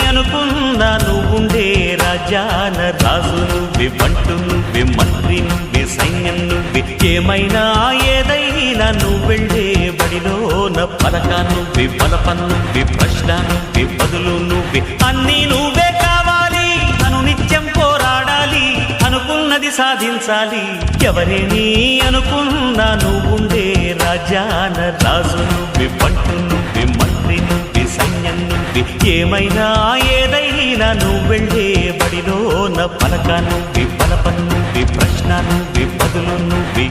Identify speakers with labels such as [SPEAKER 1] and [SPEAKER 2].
[SPEAKER 1] అనుకున్నా నువ్వుండే రాజాన రాజు నువ్వే, బంటు నువ్వే, మంత్రి నువ్వే, సైన్యం నువ్వే, ఏమైనా ఏదైనా నువ్వు వెళ్ళే బడిలోన పలక నువ్వే, బలపం నువ్వే, ప్రశ్న నువ్వే, బదులు నువ్వే, అన్నీ నువ్వే కావాలి. అను నిత్యం పోరాడాలి, అనుకున్నది సాధించాలి. ఎవరేని అనుకున్నా నువ్వుండే రాజాన రాజు నువ్వే, బంటు నువ్వే, మంత్రి నువ్వే, సైన్యం నువ్వే, ఏమైనా ఏదైనా నువ్వు వెళ్ళే బడిలోన పలక నువ్వే, బలపం నువ్వే, ప్రశ్న నువ్వే, బదులు నువ్వే.